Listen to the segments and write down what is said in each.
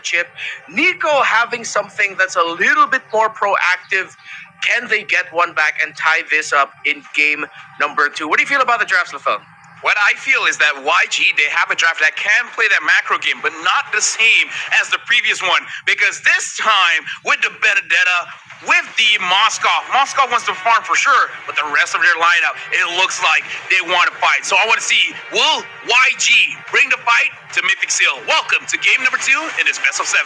chip. Nico having something that's a little bit more proactive. Can they get one back and tie this up in game number 2? What do you feel about the drafts, LaFell? What I feel is that YG, they have a draft that can play that macro game, but not the same as the previous one. Because this time, with the Benedetta, with the Moskov wants to farm for sure, but the rest of their lineup, it looks like they want to fight. So I want to see, will YG bring the fight to Mythic Seal? Welcome to game number 2 in this best of 7.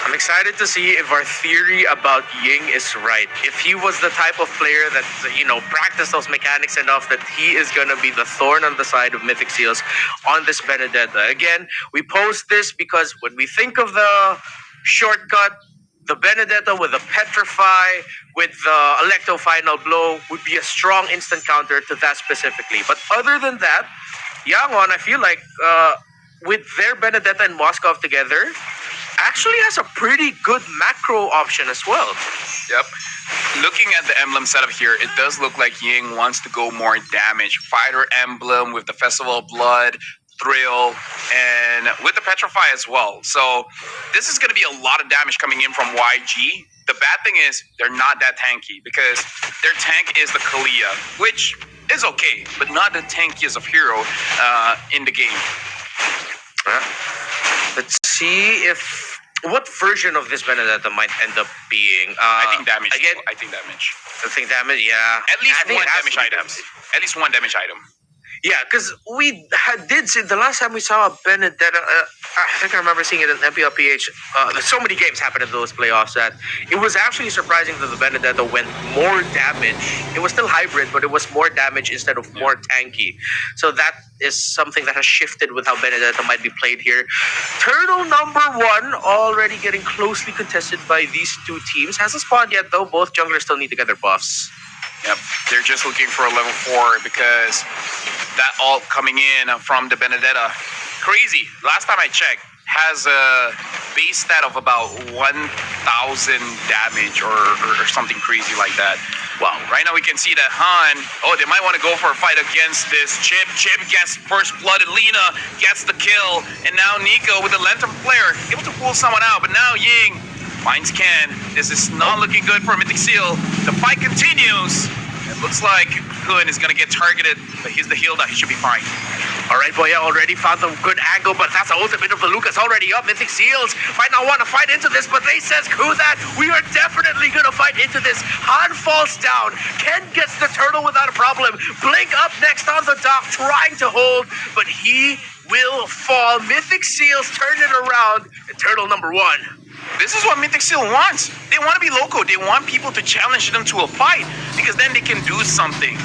I'm excited to see if our theory about Ying is right. If he was the type of player that, practiced those mechanics enough that he is going to be the thorn on the side of Mythic Seals on this Benedetta. Again, we post this because when we think of the shortcut, the Benedetta with the Petrify, with the Electro Final Blow would be a strong instant counter to that specifically. But other than that, Yangon, I feel like with their Benedetta and Moskov together, actually has a pretty good macro option as well. Yep. Looking at the emblem setup here, it does look like Ying wants to go more damage. Fighter emblem with the Festival of Blood, Thrill, and with the Petrify as well. So this is going to be a lot of damage coming in from YG. The bad thing is they're not that tanky because their tank is the Kalia, which is okay, but not the tankiest of hero in the game. Let's see what version of this Benedetta might end up being. I think damage. Again, I think damage. I think damage, yeah. At least one damage item. At least one damage item. Yeah, because we did see the last time we saw a Benedetta. I think I remember seeing it in MPLPH. So many games happened in those playoffs that it was actually surprising that the Benedetta went more damage. It was still hybrid, but it was more damage instead of more tanky. So that is something that has shifted with how Benedetta might be played here. Turtle number 1 already getting closely contested by these two teams. Hasn't spawned yet though. Both junglers still need to get their buffs. Yep, they're just looking for a level 4 because that ult coming in from the Benedetta, crazy. Last time I checked, has a base stat of about 1,000 damage or something crazy like that. Wow, right now we can see that Han, they might want to go for a fight against this Chip. Chip gets first blood and Lina gets the kill. And now Nico with the Lantern Flare, able to pull someone out. But now Ying finds Ken. This is not looking good for Mythic Seal. The fight continues. It looks like Kun is going to get targeted, but he's the heal that he should be fine. All right, Boya already found a good angle, but that's the ultimate of the Lucas already up. Mythic Seals might not want to fight into this, but they says Kuzat, we are definitely going to fight into this. Han falls down. Ken gets the turtle without a problem. Blink up next on the dock, trying to hold, but he will fall. Mythic Seals turn it around, and turtle number 1. This is what Mythic Seal wants. They want to be local. They want people to challenge them to a fight because then they can do something.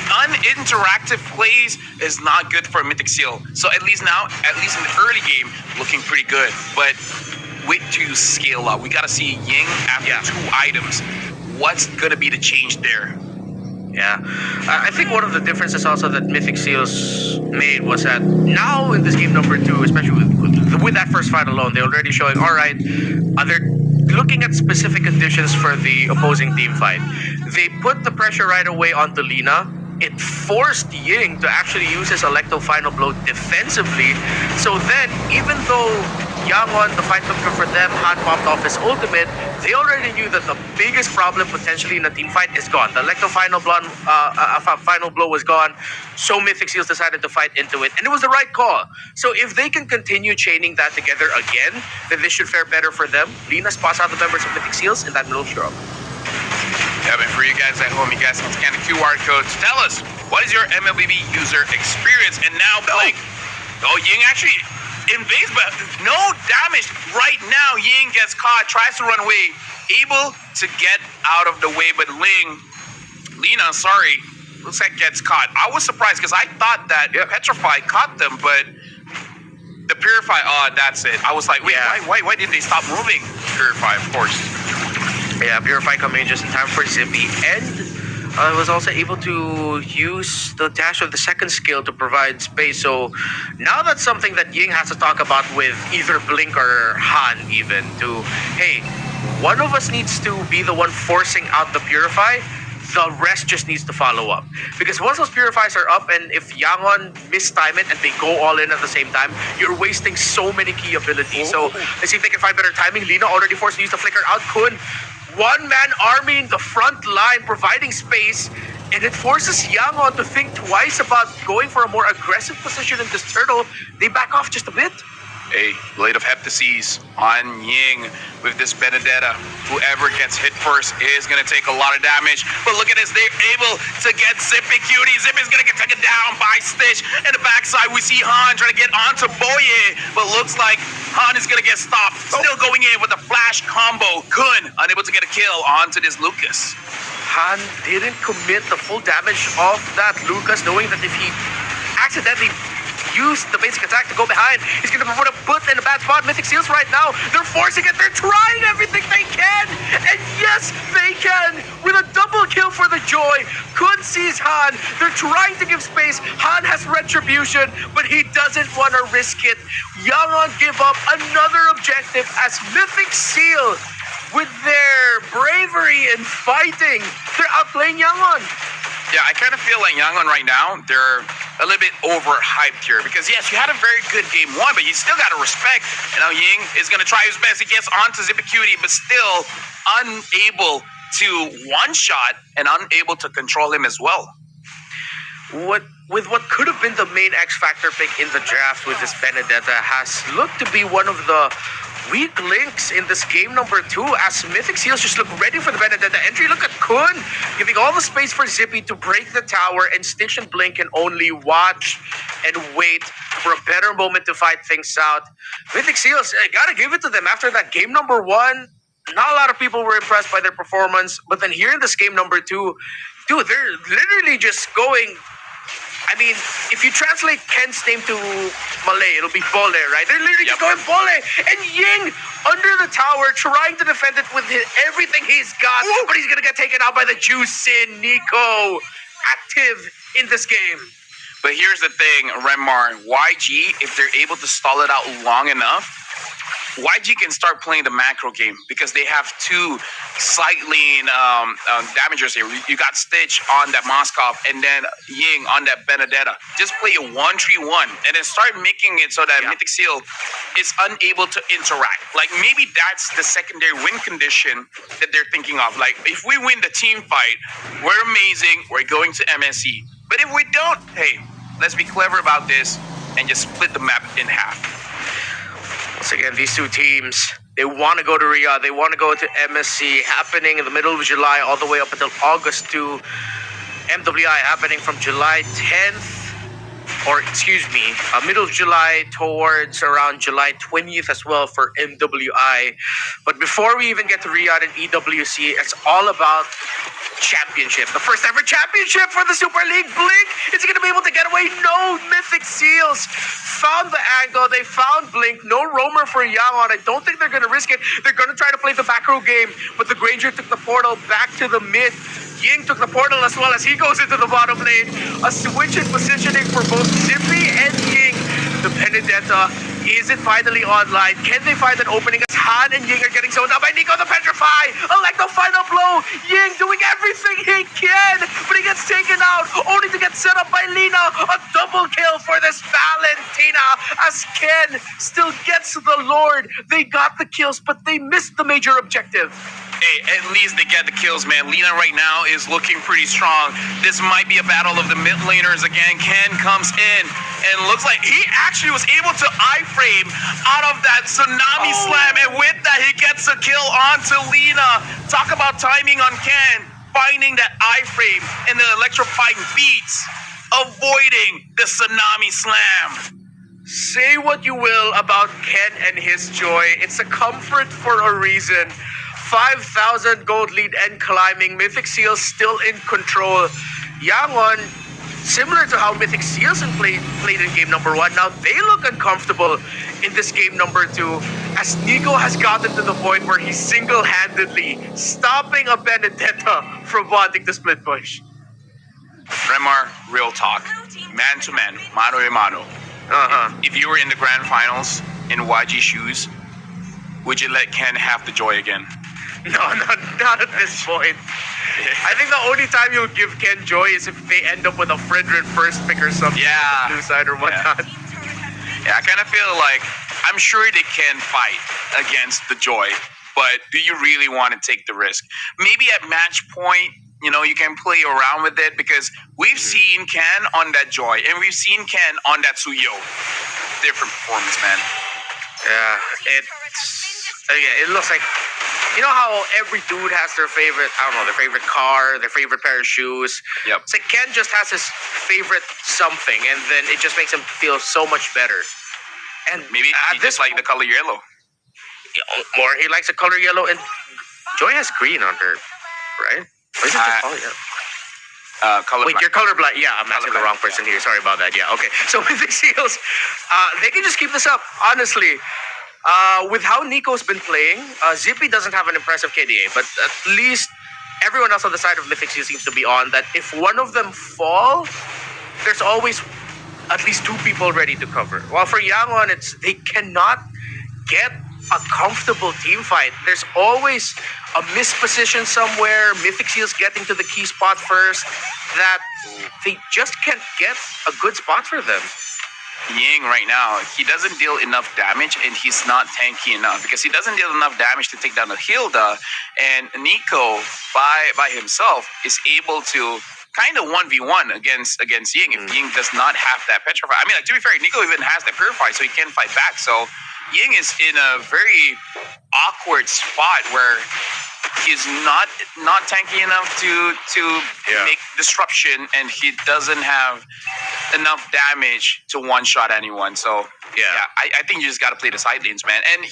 Uninteractive plays is not good for Mythic Seal. So at least now, at least in the early game, looking pretty good. But wait till you scale up. We got to see Ying after 2 items. What's going to be the change there? Yeah, I think one of the differences also that Mythic Seals made was that now in this game number 2, especially with that first fight alone, they're already showing, all right, they're looking at specific conditions for the opposing team fight. They put the pressure right away onto Lina. It forced Ying to actually use his Electro Final Blow defensively. So then, even though Yangon, the fight took for them, Han popped off his ultimate, they already knew that the biggest problem potentially in a team fight is gone. The Electro Final Blow was gone, so Mythic Seals decided to fight into it, and it was the right call. So if they can continue chaining that together again, then this should fare better for them. Lina spots out the members of Mythic Seals in that middle shrub. Yeah, but for you guys at home, you guys can scan the QR code to tell us what is your MLBB user experience. And now Blink, Ying actually invades, but no damage right now. Ying gets caught, tries to run away, able to get out of the way, but Lina, looks like gets caught. I was surprised because I thought that Petrify caught them, but the Purify, that's it. I was like, wait, why didn't they stop moving? Purify, of course. Yeah, Purify coming in just in time for Zippy, and was also able to use the dash of the second skill to provide space. So now that's something that Ying has to talk about with either Blink or Han even, to, hey, one of us needs to be the one forcing out the Purify. The rest just needs to follow up. Because once those purifiers are up, and if Yangon mistime it and they go all in at the same time, you're wasting so many key abilities. So let's see if they can find better timing. Lina already forced to use the flicker out. Kun, one-man army in the front line, providing space. And it forces Yangon to think twice about going for a more aggressive position in this turtle. They back off just a bit. A Blade of Heptases on Ying with this Benedetta. Whoever gets hit first is going to take a lot of damage. But look at this, they're able to get Zippy Cutie. Zippy's going to get taken down by Stitch. And the backside, we see Han trying to get onto Boye. But looks like Han is going to get stopped. Still going in with a flash combo. Kun unable to get a kill onto this Lucas. Han didn't commit the full damage of that Lucas, knowing that if he accidentally used the basic attack to go behind, he's going to put a foot in a bad spot. Mythic Seals right now, they're forcing it. They're trying everything they can. And yes, they can. With a double kill for the Joy. Kun sees Han. They're trying to give space. Han has retribution, but he doesn't want to risk it. Yangon give up another objective as Mythic Seal, with their bravery and fighting, they're outplaying Yangon. Yeah, I kind of feel like Yangon right now, they're a little bit overhyped here. Because yes, you had a very good game one, but you still got to respect. You know, Ying is going to try his best. He gets onto Zippy Cutie, but still unable to one-shot and unable to control him as well. With what could have been the main X-Factor pick in the draft with this Benedetta has looked to be one of the weak links in this game number 2 as Mythic Seals just look ready for the Benedetta entry. Look at Kun giving all the space for Zippy to break the tower, and Stitch and Blink can only watch and wait for a better moment to fight things out. Mythic Seals, I gotta give it to them. After that game number 1, not a lot of people were impressed by their performance, but then here in this game number 2, dude, they're literally just going. I mean, if you translate Ken's name to Malay, it'll be Bole, right? They're literally just going Bole. And Ying under the tower trying to defend it with everything he's got. But he's going to get taken out by the Juicin Nico. Active in this game. But here's the thing, Renmar, YG, if they're able to stall it out long enough, YG can start playing the macro game because they have two cycling damagers here. You got Stitch on that Moskov and then Ying on that Benedetta. Just play a 1-3-1 and then start making it so that Mythic Seal is unable to interact. Like maybe that's the secondary win condition that they're thinking of. Like if we win the team fight, we're amazing, we're going to MSE. But if we don't, hey, let's be clever about this and just split the map in half. Once again, these two teams, they want to go to Riyadh. They want to go to MSC, happening in the middle of July all the way up until August 2. MWI happening from July 10th, or excuse me, middle of July towards around July 20th as well for MWI. But before we even get to Riyadh and EWC, it's all about championship. The first ever championship for the Super League. Blink, is he going to be able to get away? No. Mythic Seals found the angle. They found Blink. No roamer for Yangon. I don't think they're going to risk it. They're going to try to play the back row game, but the Granger took the portal back to the mid. Ying took the portal as well as he goes into the bottom lane. A switch in positioning for both Zippy and Ying. The Benedetta, is it finally online? Can they find an opening as Han and Ying are getting zoned out by Nico the Petrify? Electro final blow. Ying doing everything he can, but he gets taken out, only to get set up by Lina. A double kill for this Valentina as Ken still gets the Lord. They got the kills, but they missed the major objective. Hey, at least they get the kills, man. Lina right now is looking pretty strong. This might be a battle of the mid laners again. Ken comes in and looks like he actually was able to iframe out of that tsunami slam, and with that he gets a kill onto Lina. Talk about timing on Ken, finding that iframe and the electrifying beats, avoiding the tsunami slam. Say what you will about Ken and his joy. It's a comfort for a reason. 5,000 gold lead and climbing. Mythic Seals still in control. Yangon, similar to how Mythic Seals played in game number 1, now they look uncomfortable in this game number 2 as Nico has gotten to the point where he's single-handedly stopping a Benedetta from wanting to split push. Remar, real talk. Man to man, mano a mano. If you were in the grand finals in YG shoes, would you let Ken have the joy again? Not at this point. I think the only time you'll give Ken joy is if they end up with a Fredrin first pick or something. Yeah. Blue side or whatnot. Yeah, I kind of feel like I'm sure they can fight against the Joy, but do you really want to take the risk? Maybe at match point, you know, you can play around with it because we've seen Ken on that Joy and we've seen Ken on that Suyo. Different performance, man. Yeah, it looks like, you know how every dude has their favorite, I don't know, their favorite car, their favorite pair of shoes. Yep. It's like Ken just has his favorite something, and then it just makes him feel so much better. And Maybe he just like the color yellow. Or he likes the color yellow, and Joy has green on her, right? Or is it just color yellow? Color Wait, you're colorblind. Yeah, I'm asking the wrong person here. Sorry about that. Yeah, okay. So Mythic Seals, they can just keep this up. Honestly, with how Nico's been playing, Zippy doesn't have an impressive KDA, but at least everyone else on the side of Mythic Seals seems to be on that. If one of them fall, there's always at least two people ready to cover. While for Yangon, they cannot get a comfortable team fight. There's always a misposition somewhere, Mythic Seals getting to the key spot first, that they just can't get a good spot for them. Ying right now, he doesn't deal enough damage and he's not tanky enough because he doesn't deal enough damage to take down the Hilda, and Nico by himself is able to kind of 1v1 against Ying if Ying does not have that petrify. I mean, like, to be fair, Nico even has that purify, so he can fight back. So Ying is in a very awkward spot where he's not tanky enough to make disruption, and he doesn't have enough damage to one-shot anyone. So I think you just got to play the side lanes, man. And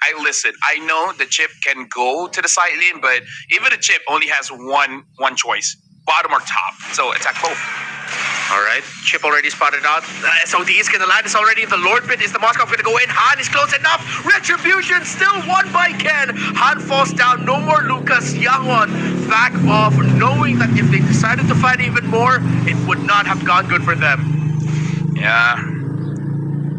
I listen, I know the chip can go to the side lane, but even the chip only has one choice, bottom or top. So attack both. All right, chip already spotted out. SOD is going to land this already. The Lord Pit is the Moscow going to go in. Han is close enough. Retribution still won by Ken. Han falls down. No more Lucas. Yangon back off, knowing that if they decided to fight even more, it would not have gone good for them. Yeah.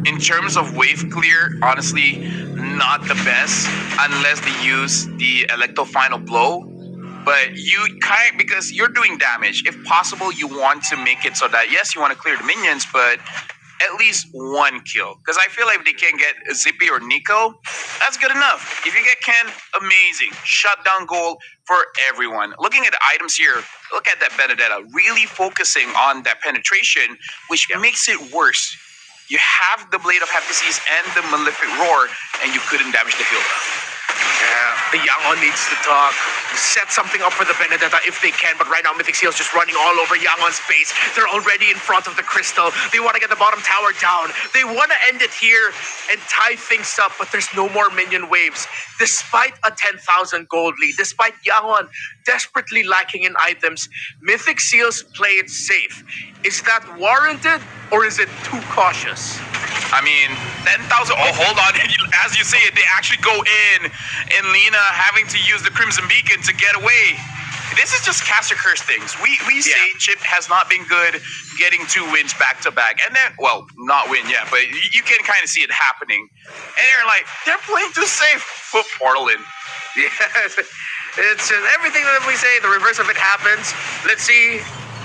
In terms of wave clear, honestly, not the best unless they use the Electro Final Blow. But because you're doing damage, if possible, you want to make it so that, yes, you want to clear the minions, but at least one kill. Because I feel like if they can get Zippy or Nico, that's good enough. If you get Ken, amazing. Shutdown goal for everyone. Looking at the items here, look at that Benedetta, really focusing on that penetration, which makes it worse. You have the Blade of Hephaestus and the Malefic Roar, and you couldn't damage the Hilda. Yeah, the Yangon needs to talk. Set something up for the Benedetta if they can, but right now Mythic Seal's just running all over Yangon's base. They're already in front of the crystal. They want to get the bottom tower down. They want to end it here and tie things up, but there's no more minion waves. Despite a 10,000 gold lead, despite Yangon desperately lacking in items, Mythic Seals play it safe. Is that warranted or is it too cautious? I mean, 10,000. Oh, hold on. As you say it, they actually go in, and Lena having to use the Crimson Beacon to get away. This is just caster curse things. We say Chip has not been good getting 2 wins back to back, and then, well, not win yet, but you can kind of see it happening. And they're playing too safe. Put Portal in. Yes, it's everything that we say. The reverse of it happens. Let's see.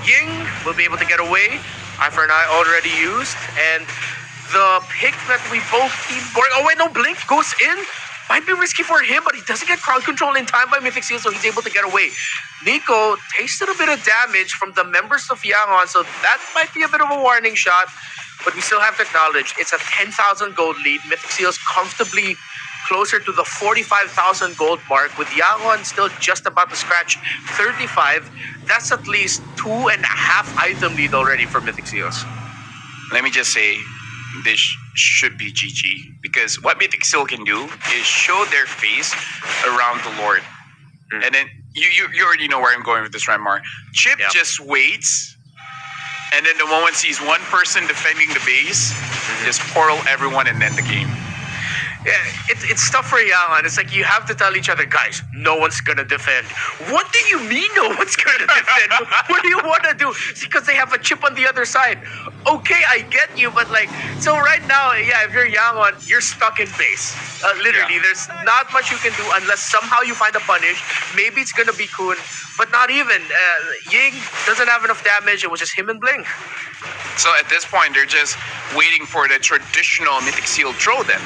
Ying will be able to get away. Eye for an eye already used, and the pick that we both keep boring. Oh wait, no, Blink goes in. Might be risky for him, but he doesn't get crowd control in time by Mythic Seal, so he's able to get away. Nico tasted a bit of damage from the members of Yangon, so that might be a bit of a warning shot. But we still have to acknowledge it's a 10,000 gold lead. Mythic Seal's comfortably closer to the 45,000 gold mark, with Yangon still just about to scratch 35. That's at least 2.5 item lead already for Mythic Seals. Let me just say, this should be GG, because what Mythic Seal can do is show their face around the Lord. And then you already know where I'm going with this, Renmar. Chip just waits, and then the moment sees one person defending the base, just portal everyone and end the game. Yeah, it's tough for Yangon. It's like you have to tell each other, guys, no one's gonna defend. What do you mean no one's gonna defend? What do you want to do? It's because they have a chip on the other side. Okay, I get you, but like, so right now, yeah, if you're Yangon, you're stuck in base. Literally, there's not much you can do unless somehow you find a punish. Maybe it's gonna be Kun, but not even. Ying doesn't have enough damage. It was just him and Blink. So at this point, they're just waiting for the traditional Mythic Seal throw then.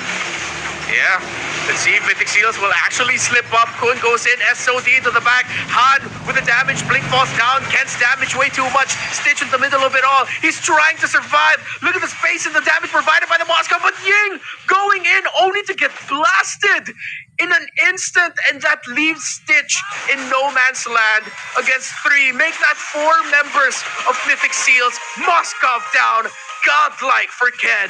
Yeah, let's see if Mythic Seals will actually slip up. Kun goes in, SOD to the back. Han with the damage, Blink falls down. Ken's damage way too much. Stitch in the middle of it all. He's trying to survive. Look at the space and the damage provided by the Moscow, but Ying going in only to get blasted in an instant, and that leaves Stitch in no man's land against 3. Make that 4 members of Mythic Seals. Moscow down, godlike for Ken.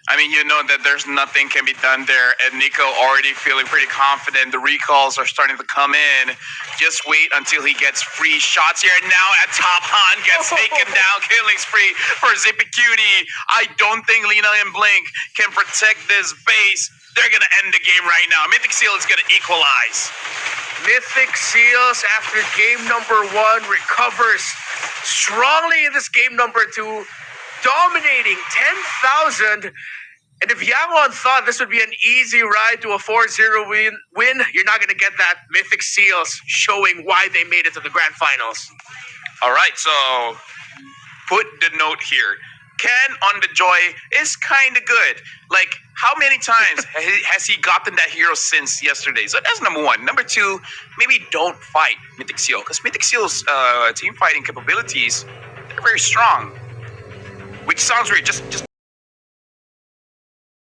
I mean, you know that there's nothing can be done there, and Nico already feeling pretty confident. The recalls are starting to come in. Just wait until he gets free shots here. And now at top, Han gets taken down. Killing spree for Zippy Cutie. I don't think Lina and Blink can protect this base. They're going to end the game right now. Mythic Seal is going to equalize. Mythic Seals, after game number 1, recovers strongly in this game number 2, dominating 10,000. And if Yangon thought this would be an easy ride to a 4-0 win, you're not going to get that. Mythic Seals showing why they made it to the grand finals. All right, so put the note here. Ken on the Joy is kind of good. Like, how many times has he gotten that hero since yesterday? So that's number 1. Number 2, maybe don't fight Mythic Seal, because Mythic Seal's team fighting capabilities, they're very strong. Which sounds weird. Just